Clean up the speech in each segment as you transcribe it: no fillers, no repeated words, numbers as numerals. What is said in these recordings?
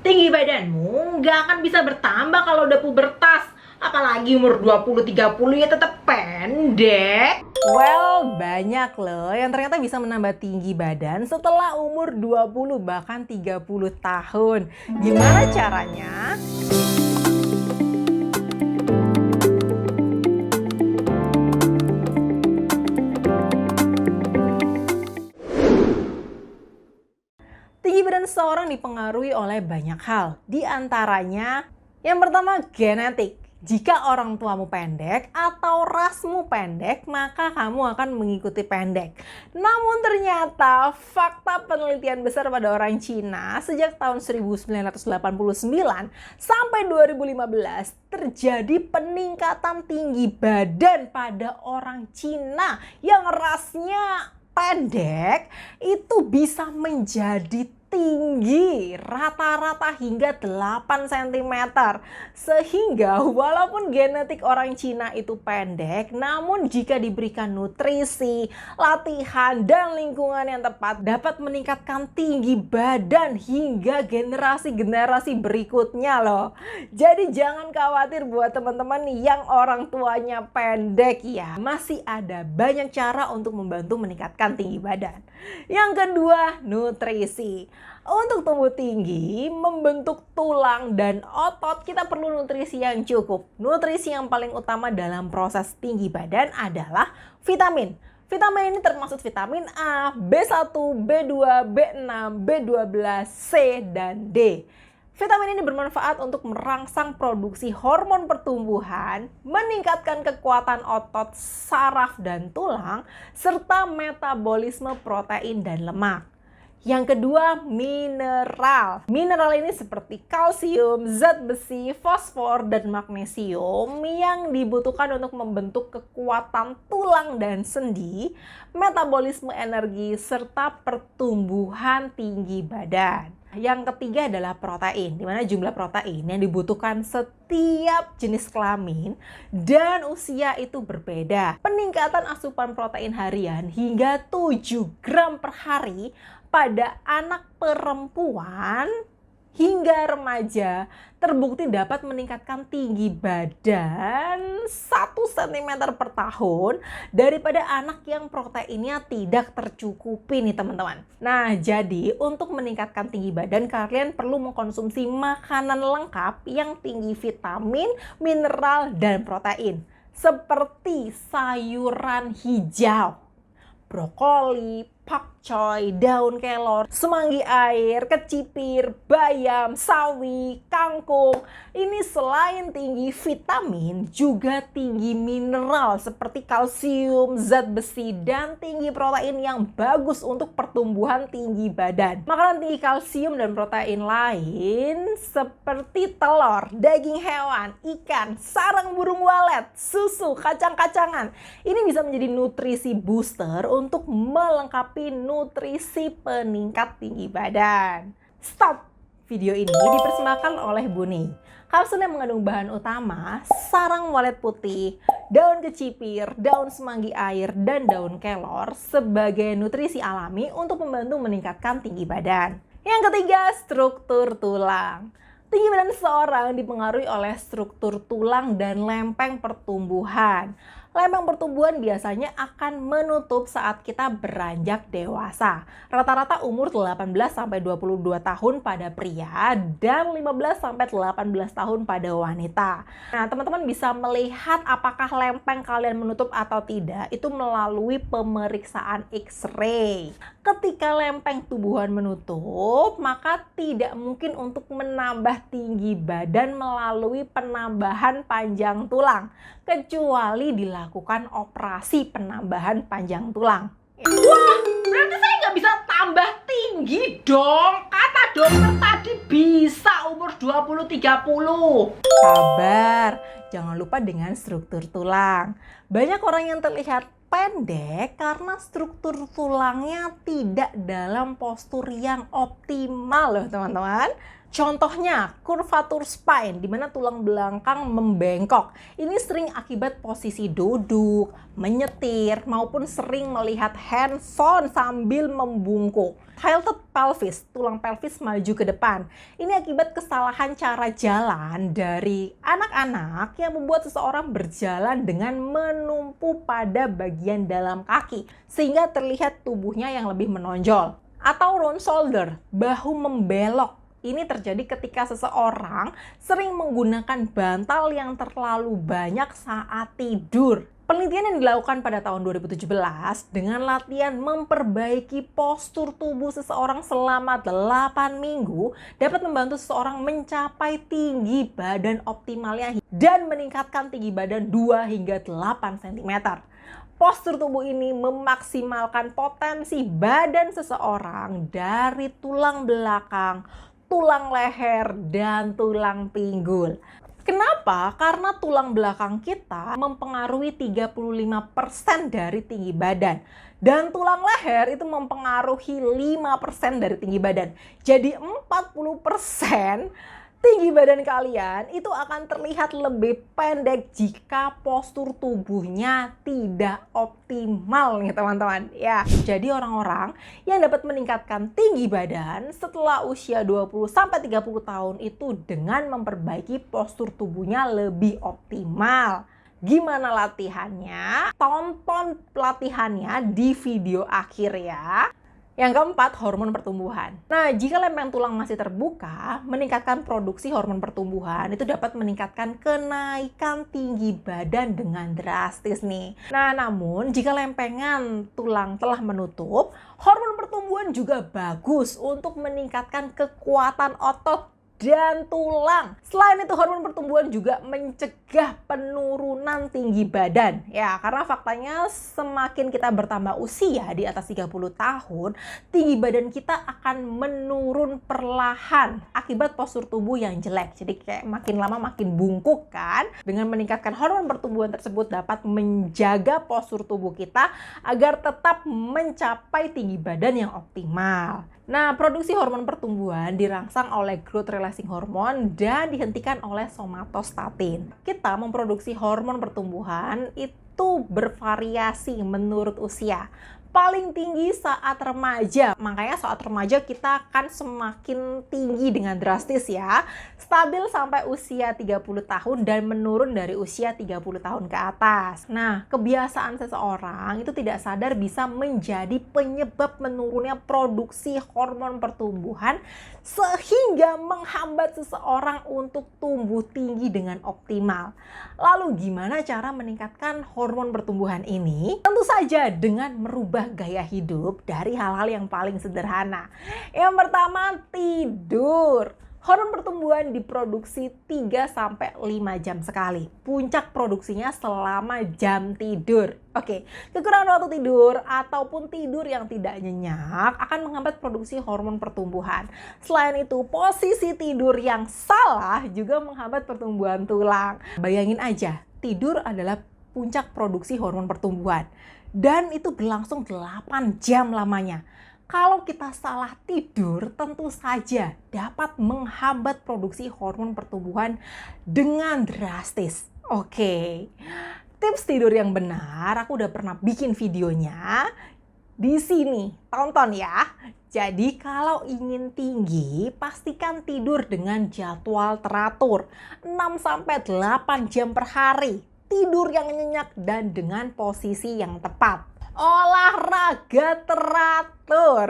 Tinggi badanmu nggak akan bisa bertambah kalau udah pubertas. Apalagi umur 20-30 ya tetap pendek. Well, banyak loh yang ternyata bisa menambah tinggi badan setelah umur 20 bahkan 30 tahun. Gimana caranya? Tinggi badan seseorang dipengaruhi oleh banyak hal. Di antaranya, yang pertama genetik. Jika orang tuamu pendek atau rasmu pendek, maka kamu akan mengikuti pendek. Namun ternyata fakta penelitian besar pada orang Cina sejak tahun 1989 sampai 2015 terjadi peningkatan tinggi badan pada orang Cina yang rasnya pendek itu bisa menjadi tinggi rata-rata hingga 8 cm. Sehingga walaupun genetik orang Cina itu pendek, namun jika diberikan nutrisi, latihan, dan lingkungan yang tepat dapat meningkatkan tinggi badan hingga generasi-generasi berikutnya loh. Jadi jangan khawatir buat teman-teman yang orang tuanya pendek ya. Masih ada banyak cara untuk membantu meningkatkan tinggi badan. Yang kedua, nutrisi. Untuk tumbuh tinggi, membentuk tulang dan otot, kita perlu nutrisi yang cukup. Nutrisi yang paling utama dalam proses tinggi badan adalah vitamin. Vitamin ini termasuk vitamin A, B1, B2, B6, B12, C, dan D. Vitamin ini bermanfaat untuk merangsang produksi hormon pertumbuhan, meningkatkan kekuatan otot, saraf, dan tulang, serta metabolisme protein dan lemak. Yang kedua, mineral. Mineral ini seperti kalsium, zat besi, fosfor, dan magnesium yang dibutuhkan untuk membentuk kekuatan tulang dan sendi, metabolisme energi, serta pertumbuhan tinggi badan. Yang ketiga adalah protein, di mana jumlah protein yang dibutuhkan setiap jenis kelamin dan usia itu berbeda. Peningkatan asupan protein harian hingga 7 gram per hari pada anak perempuan hingga remaja terbukti dapat meningkatkan tinggi badan 1 cm per tahun daripada anak yang proteinnya tidak tercukupi nih teman-teman. Nah, jadi untuk meningkatkan tinggi badan kalian perlu mengkonsumsi makanan lengkap yang tinggi vitamin, mineral, dan protein. Seperti sayuran hijau, brokoli, pakcoy, daun kelor, semanggi air, kecipir, bayam, sawi, kangkung. Ini selain tinggi vitamin, juga tinggi mineral seperti kalsium, zat besi, dan tinggi protein yang bagus untuk pertumbuhan tinggi badan. Makanan tinggi kalsium dan protein lain seperti telur, daging hewan, ikan, sarang burung walet, susu, kacang-kacangan. Ini bisa menjadi nutrisi booster untuk melengkapi nutrisi peningkat tinggi badan. Stop! Video ini dipersembahkan oleh Buni. Kapsul yang mengandung bahan utama sarang walet putih, daun kecipir, daun semanggi air, dan daun kelor sebagai nutrisi alami untuk membantu meningkatkan tinggi badan. Yang ketiga, struktur tulang. Tinggi badan seseorang dipengaruhi oleh struktur tulang dan lempeng pertumbuhan. Lempeng pertumbuhan biasanya akan menutup saat kita beranjak dewasa. Rata-rata umur 18-22 tahun pada pria dan 15-18 tahun pada wanita. Nah, teman-teman bisa melihat apakah lempeng kalian menutup atau tidak itu melalui pemeriksaan X-ray. Ketika lempeng tubuhan menutup, maka tidak mungkin untuk menambah tinggi badan melalui penambahan panjang tulang, kecuali dilakukan operasi penambahan panjang tulang. Wah, berarti saya nggak bisa tambah tinggi dong. Kata dokter tadi bisa umur 20-30. Sabar, jangan lupa dengan struktur tulang. Banyak orang yang terlihat pendek karena struktur tulangnya tidak dalam postur yang optimal loh teman-teman. Contohnya, kurvatur spine, di mana tulang belakang membengkok. Ini sering akibat posisi duduk, menyetir, maupun sering melihat handphone sambil membungkuk. Tilted pelvis, tulang pelvis maju ke depan. Ini akibat kesalahan cara jalan dari anak-anak yang membuat seseorang berjalan dengan menumpu pada bagian dalam kaki, sehingga terlihat tubuhnya yang lebih menonjol. Atau round shoulder, bahu membelok. Ini terjadi ketika seseorang sering menggunakan bantal yang terlalu banyak saat tidur. Penelitian yang dilakukan pada tahun 2017 dengan latihan memperbaiki postur tubuh seseorang selama 8 minggu dapat membantu seseorang mencapai tinggi badan optimalnya dan meningkatkan tinggi badan 2 hingga 8 cm. Postur tubuh ini memaksimalkan potensi badan seseorang dari tulang belakang, tulang leher, dan tulang pinggul. Kenapa? Karena tulang belakang kita mempengaruhi 35% dari tinggi badan. Dan tulang leher itu mempengaruhi 5% dari tinggi badan. Jadi 40% tinggi badan kalian itu akan terlihat lebih pendek jika postur tubuhnya tidak optimal nih teman-teman. Ya, jadi orang-orang yang dapat meningkatkan tinggi badan setelah usia 20-30 tahun itu dengan memperbaiki postur tubuhnya lebih optimal. Gimana latihannya? Tonton latihannya di video akhir ya. Yang keempat, hormon pertumbuhan. Nah, jika lempeng tulang masih terbuka, meningkatkan produksi hormon pertumbuhan itu dapat meningkatkan kenaikan tinggi badan dengan drastis nih. Nah, namun jika lempengan tulang telah menutup, hormon pertumbuhan juga bagus untuk meningkatkan kekuatan otot dan tulang. Selain itu, hormon pertumbuhan juga mencegah penurunan tinggi badan. Ya, karena faktanya semakin kita bertambah usia di atas 30 tahun, tinggi badan kita akan menurun perlahan akibat postur tubuh yang jelek. Jadi kayak makin lama makin bungkuk kan. Dengan meningkatkan hormon pertumbuhan tersebut dapat menjaga postur tubuh kita agar tetap mencapai tinggi badan yang optimal. Nah, produksi hormon pertumbuhan dirangsang oleh growth releasing hormone dan dihentikan oleh somatostatin. Kita memproduksi hormon pertumbuhan itu bervariasi menurut usia. Paling tinggi saat remaja, makanya saat remaja kita akan semakin tinggi dengan drastis ya. Stabil sampai usia 30 tahun dan menurun dari usia 30 tahun ke atas. Nah, kebiasaan seseorang itu tidak sadar bisa menjadi penyebab menurunnya produksi hormon pertumbuhan sehingga menghambat seseorang untuk tumbuh tinggi dengan optimal. Lalu gimana cara meningkatkan hormon pertumbuhan ini? Tentu saja dengan merubah gaya hidup dari hal-hal yang paling sederhana. Yang pertama, tidur. Hormon pertumbuhan diproduksi 3-5 jam sekali. Puncak produksinya selama jam tidur. Oke, kekurangan waktu tidur ataupun tidur yang tidak nyenyak akan menghambat produksi hormon pertumbuhan. Selain itu, posisi tidur yang salah juga menghambat pertumbuhan tulang. Bayangin aja, tidur adalah puncak produksi hormon pertumbuhan. Dan itu berlangsung 8 jam lamanya. Kalau kita salah tidur, tentu saja dapat menghambat produksi hormon pertumbuhan dengan drastis. Oke, tips tidur yang benar, aku udah pernah bikin videonya. Di sini, tonton ya. Jadi kalau ingin tinggi, pastikan tidur dengan jadwal teratur. 6-8 jam per hari. Tidur yang nyenyak dan dengan posisi yang tepat. Olahraga teratur.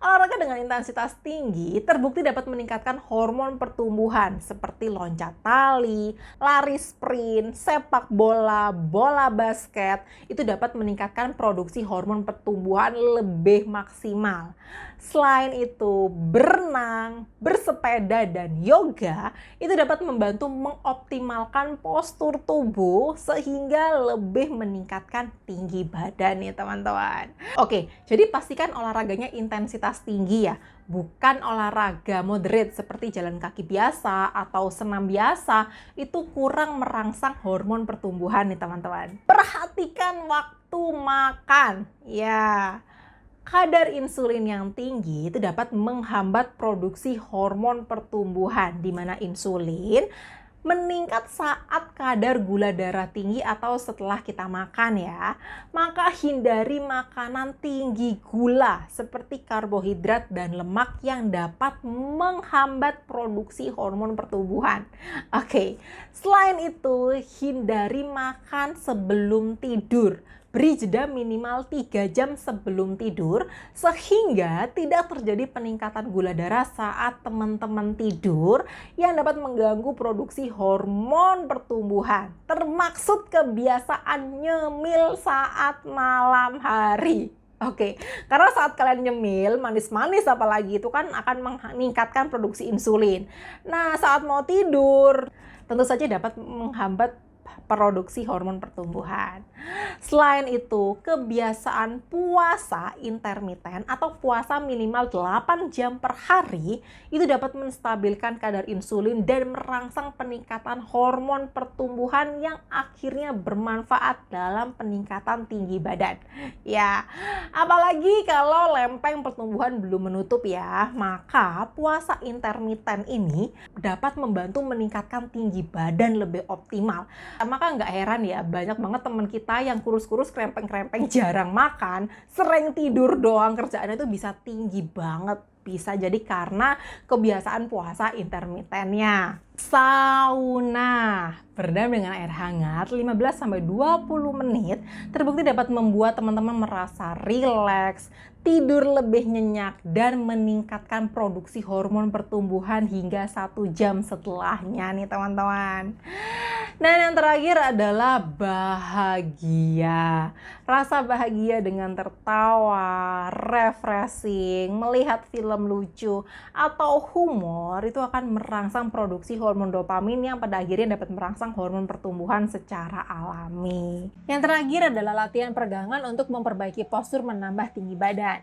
Olahraga dengan intensitas tinggi terbukti dapat meningkatkan hormon pertumbuhan seperti loncat tali, lari sprint, sepak bola, bola basket. Itu dapat meningkatkan produksi hormon pertumbuhan lebih maksimal. Selain itu, berenang, bersepeda, dan yoga itu dapat membantu mengoptimalkan postur tubuh sehingga lebih meningkatkan tinggi badan nih teman-teman. Oke, jadi pastikan olahraganya intensitas tinggi ya, bukan olahraga moderate seperti jalan kaki biasa atau senam biasa. Itu kurang merangsang hormon pertumbuhan nih teman-teman. Perhatikan waktu makan ya. Kadar insulin yang tinggi itu dapat menghambat produksi hormon pertumbuhan, di mana insulin meningkat saat kadar gula darah tinggi atau setelah kita makan ya. Maka hindari makanan tinggi gula seperti karbohidrat dan lemak yang dapat menghambat produksi hormon pertumbuhan. Oke, selain itu hindari makan sebelum tidur. Beri jeda minimal 3 jam sebelum tidur sehingga tidak terjadi peningkatan gula darah saat teman-teman tidur yang dapat mengganggu produksi hormon pertumbuhan, termaksud kebiasaan nyemil saat malam hari. Oke, karena saat kalian nyemil, manis-manis apalagi itu kan akan meningkatkan produksi insulin. Nah, saat mau tidur, tentu saja dapat menghambat produksi hormon pertumbuhan. Selain itu, kebiasaan puasa intermiten atau puasa minimal 8 jam per hari itu dapat menstabilkan kadar insulin dan merangsang peningkatan hormon pertumbuhan yang akhirnya bermanfaat dalam peningkatan tinggi badan. Ya, apalagi kalau lempeng pertumbuhan belum menutup ya, maka puasa intermiten ini dapat membantu meningkatkan tinggi badan lebih optimal. Maka nggak heran ya, banyak banget teman kita yang kurus-kurus, krempeng-krempeng, jarang makan, sering tidur doang, kerjaannya itu bisa tinggi banget. Bisa jadi karena kebiasaan puasa intermitennya. Sauna berendam dengan air hangat 15-20 menit terbukti dapat membuat teman-teman merasa rileks, tidur lebih nyenyak, dan meningkatkan produksi hormon pertumbuhan hingga 1 jam setelahnya nih teman-teman. Dan yang terakhir adalah bahagia. Rasa bahagia dengan tertawa, refreshing, melihat film lucu, atau humor itu akan merangsang produksi hormon dopamin yang pada akhirnya dapat merangsang hormon pertumbuhan secara alami. Yang terakhir adalah latihan peregangan untuk memperbaiki postur menambah tinggi badan.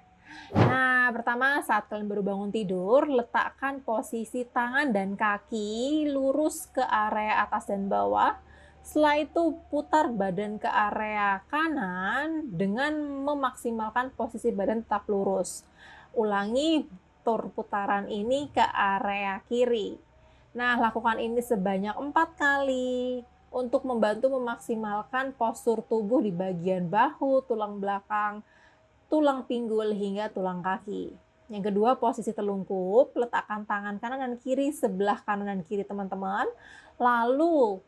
Nah, pertama saat kalian baru bangun tidur, letakkan posisi tangan dan kaki lurus ke area atas dan bawah. Setelah itu putar badan ke area kanan dengan memaksimalkan posisi badan tetap lurus. Ulangi putaran ini ke area kiri. Nah, lakukan ini sebanyak 4 kali untuk membantu memaksimalkan postur tubuh di bagian bahu, tulang belakang, tulang pinggul hingga tulang kaki. Yang kedua, posisi telungkup, letakkan tangan kanan dan kiri sebelah kanan dan kiri teman-teman. Lalu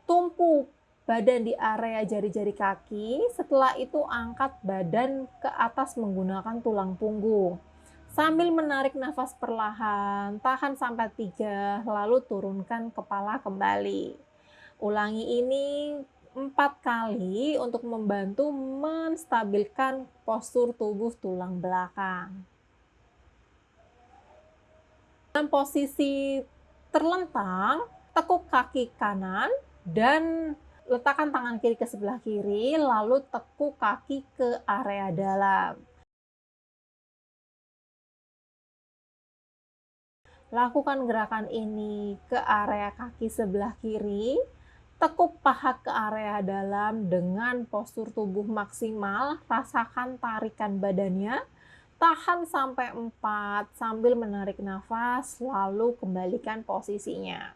tumpu badan di area jari-jari kaki. Setelah itu angkat badan ke atas menggunakan tulang punggung. Sambil menarik nafas perlahan, tahan sampai 3, lalu turunkan kepala kembali. Ulangi ini 4 kali untuk membantu menstabilkan postur tubuh tulang belakang. Dalam posisi terlentang, tekuk kaki kanan dan letakkan tangan kiri ke sebelah kiri, lalu tekuk kaki ke area dalam. Lakukan gerakan ini ke area kaki sebelah kiri. Tekuk paha ke area dalam dengan postur tubuh maksimal, rasakan tarikan badannya, tahan sampai 4 sambil menarik nafas, lalu kembalikan posisinya.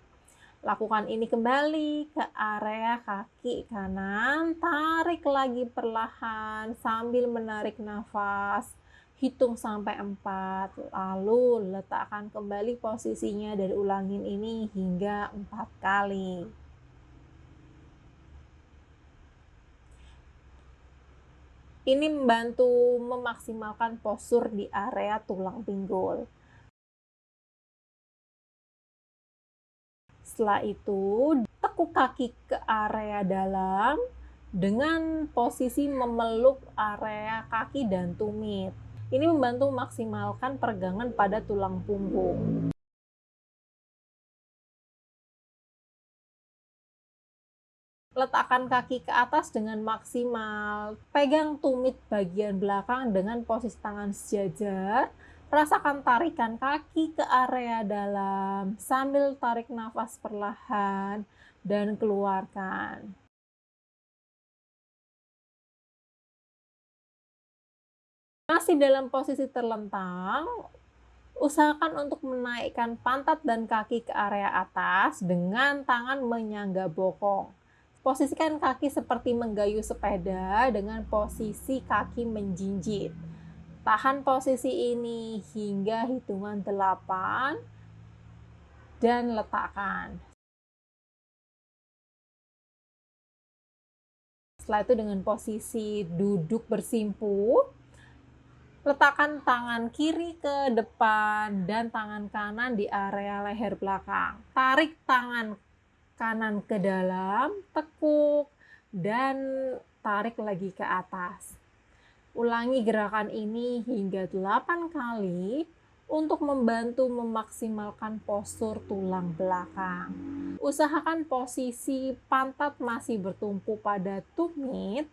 Lakukan ini kembali ke area kaki kanan, tarik lagi perlahan sambil menarik nafas, hitung sampai 4, lalu letakkan kembali posisinya dan ulangin ini hingga 4 kali. Ini membantu memaksimalkan postur di area tulang pinggul. Setelah itu, tekuk kaki ke area dalam dengan posisi memeluk area kaki dan tumit. Ini membantu memaksimalkan peregangan pada tulang punggung. Letakkan kaki ke atas dengan maksimal. Pegang tumit bagian belakang dengan posisi tangan sejajar. Rasakan tarikan kaki ke area dalam sambil tarik nafas perlahan dan keluarkan. 4 Masih dalam posisi terlentang, usahakan untuk menaikkan pantat dan kaki ke area atas dengan tangan menyangga bokong. Posisikan kaki seperti menggayuh sepeda dengan posisi kaki menjinjit. Tahan posisi ini hingga hitungan 8 dan letakkan. Setelah itu dengan posisi duduk bersimpu, letakkan tangan kiri ke depan dan tangan kanan di area leher belakang. Tarik tangan kanan ke dalam, tekuk, dan tarik lagi ke atas. Ulangi gerakan ini hingga 8 kali untuk membantu memaksimalkan postur tulang belakang. Usahakan posisi pantat masih bertumpu pada tumit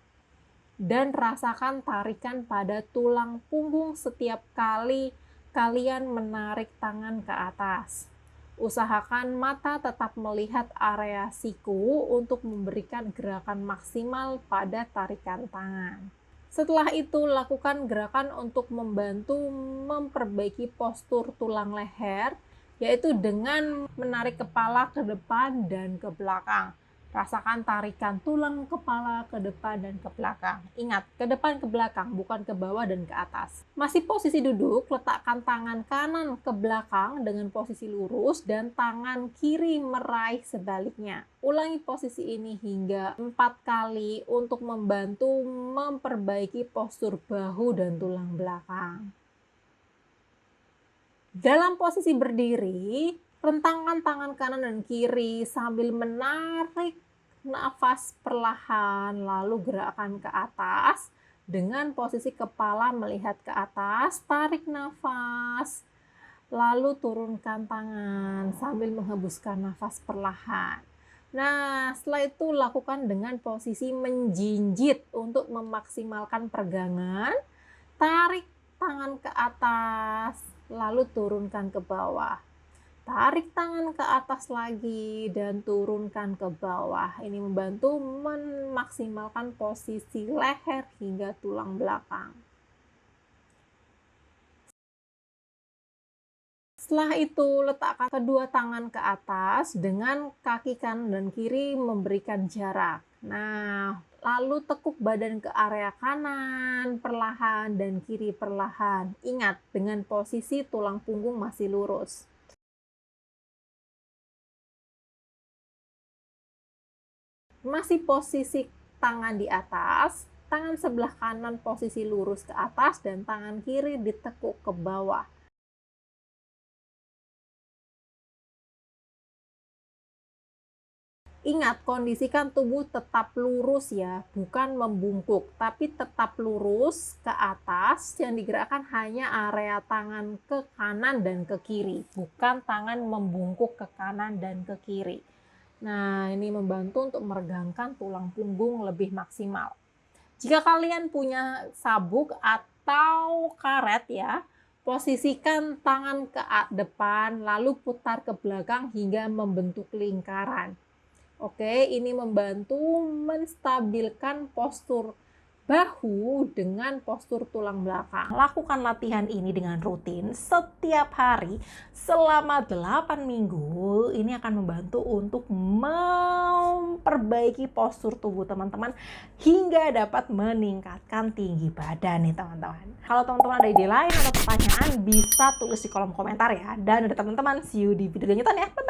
dan rasakan tarikan pada tulang punggung setiap kali kalian menarik tangan ke atas. Usahakan mata tetap melihat area siku untuk memberikan gerakan maksimal pada tarikan tangan. Setelah itu, lakukan gerakan untuk membantu memperbaiki postur tulang leher, yaitu dengan menarik kepala ke depan dan ke belakang. Rasakan tarikan tulang kepala ke depan dan ke belakang. Ingat, ke depan ke belakang, bukan ke bawah dan ke atas. Masih posisi duduk, letakkan tangan kanan ke belakang dengan posisi lurus dan tangan kiri meraih sebaliknya. Ulangi posisi ini hingga 4 kali untuk membantu memperbaiki postur bahu dan tulang belakang. Dalam posisi berdiri, rentangkan tangan kanan dan kiri sambil menarik nafas perlahan, lalu gerakkan ke atas dengan posisi kepala melihat ke atas, tarik nafas, lalu turunkan tangan sambil menghembuskan nafas perlahan. Nah, setelah itu lakukan dengan posisi menjinjit untuk memaksimalkan peregangan, tarik tangan ke atas, lalu turunkan ke bawah. Tarik tangan ke atas lagi dan turunkan ke bawah. Ini membantu memaksimalkan posisi leher hingga tulang belakang. Setelah itu, letakkan kedua tangan ke atas dengan kaki kanan dan kiri memberikan jarak. Nah, lalu tekuk badan ke area kanan perlahan dan kiri perlahan. Ingat, dengan posisi tulang punggung masih lurus. Masih posisi tangan di atas, tangan sebelah kanan posisi lurus ke atas dan tangan kiri ditekuk ke bawah. Ingat, kondisikan tubuh tetap lurus ya, bukan membungkuk, tapi tetap lurus ke atas. Yang digerakkan hanya area tangan ke kanan dan ke kiri, bukan tangan membungkuk ke kanan dan ke kiri. Nah, ini membantu untuk meregangkan tulang punggung lebih maksimal. Jika kalian punya sabuk atau karet ya, posisikan tangan ke depan lalu putar ke belakang hingga membentuk lingkaran. Oke, ini membantu menstabilkan postur bahu dengan postur tulang belakang. Lakukan latihan ini dengan rutin setiap hari selama 8 minggu. Ini akan membantu untuk memperbaiki postur tubuh teman-teman hingga dapat meningkatkan tinggi badan nih teman-teman. Kalau teman-teman ada ide lain atau pertanyaan bisa tulis di kolom komentar ya. Dan ada teman-teman, see you di video selanjutnya ya. Bye-bye.